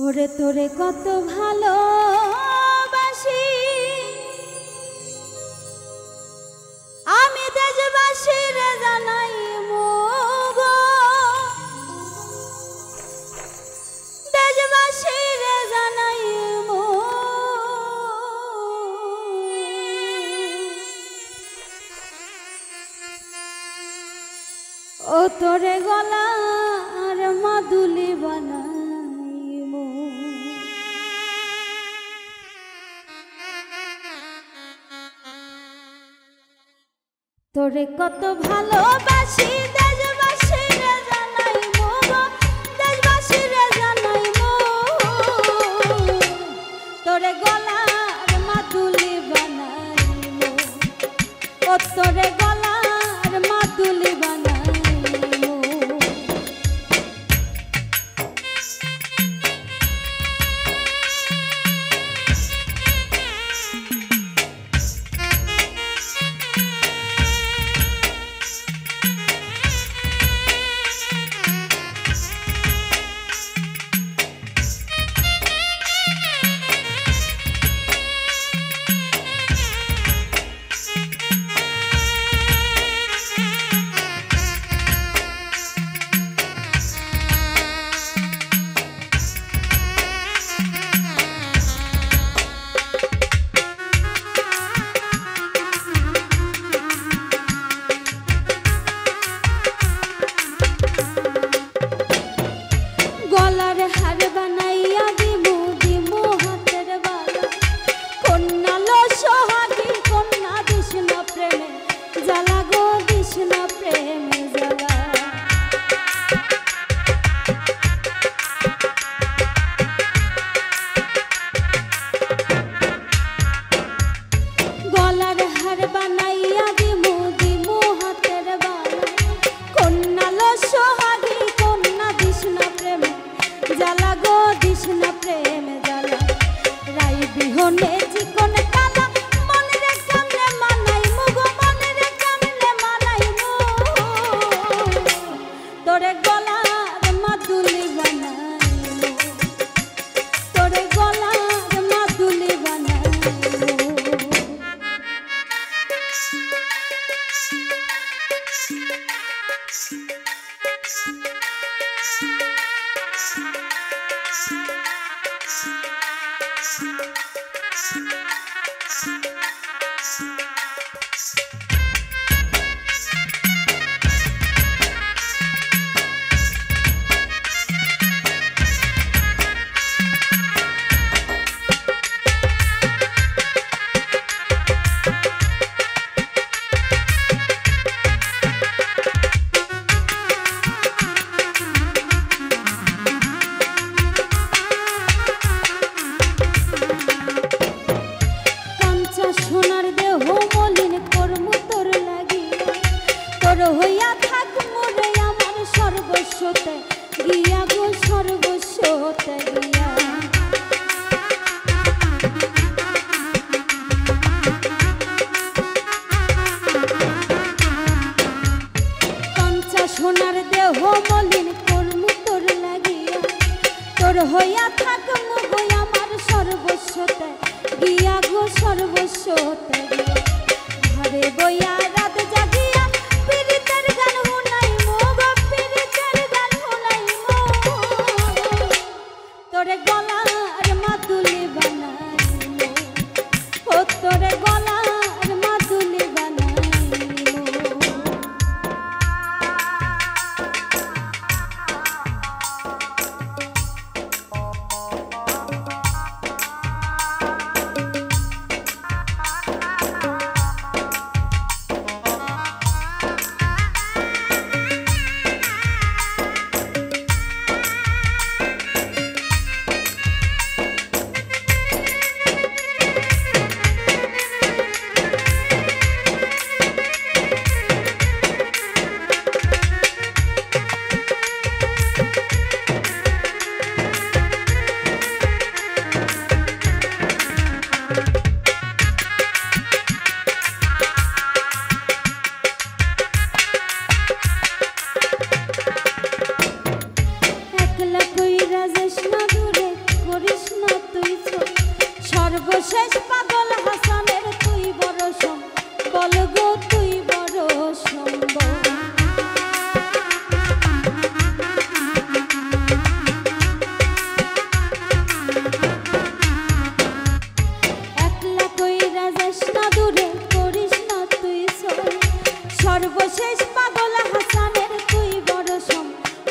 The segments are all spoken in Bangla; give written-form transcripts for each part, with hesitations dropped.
ওরে তোরে কত ভালোবাসি আমি দেশবাসীর জানাই মুগো, দেশবাসীর জানাই ও তোরে গলার মাদুলি বানাই তোরে কত ভালোবাসি দেশবাসীর জানাই মুগো, দেশবাসীর জানাই তোরে গলার মাদুলি বানাই ও তোরে গলার মাদুলি বানাই। হার বানাইয়া দিমু দিমু হাতের বালা, কন্যা লো সোহাগী কন্যা দিস না প্রেমে জ্বালা গো, দিস না প্রেমে জ্বালা। গলার হার বানাইয়া দিমু দিমু হাতের বালা, কন্যা লো সোহাগী কন্যা দিস না প্রেমে জ্বালা গো, দিস না প্রেমে জ্বালা। রাই বিহনে চিকন কালা মনে রে কামনে মানাই মুগো, মনে রে কামনে মানাই মু তোরে গলার মাদুলি বানাই, তোরে গলার মাদুলি বানাই। সোনার দেহ মলিন কর্ম তোর লাগিয়া, তোর হইয়া থাক মোরে আমার সর্বস্বতে গিয়া গো, সর্বস্বতে গিয়া। কাঞ্চা সোনার দেহ মলিন কর্ম তোর লাগিয়া, তোর হইয়া থাক মোরে আমার সর্বস্বতে গিয়া গো, সর্বস্বতে গিয়া। ঘরে বইয়া রাত জাগিয়া পীড়িতের গান শুনাই মুগো, পীড়িতের গান শুনাই মু তোরে গলার মাদুলি বানাই ও তোরে গলার মাদুলি বানাই। সর্বশেষ পাগল হাসানের তুই বড় বল গো তুই বড় সম্ভব। একলা কইরা যাস না দূরে করিস না তুই সর্বশেষ পাগল হাসানের তুই বড়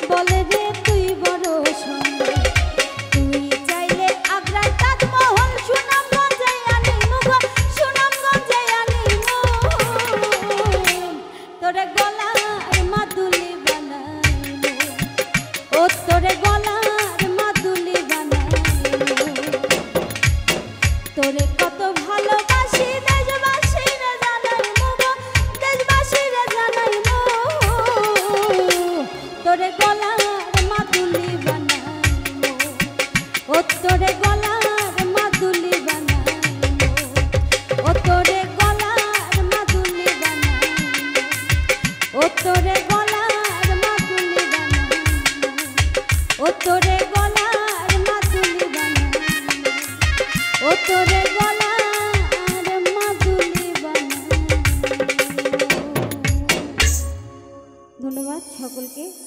বলে রে তুই বড় সম্ভব। তুই চাইলে আগ্রার তাজমহল সুনামগঞ্জে আনিমু গো সুনামগঞ্জে আনিমু তোরে গলার মাদুলি বানাইমু ও তোরে গলা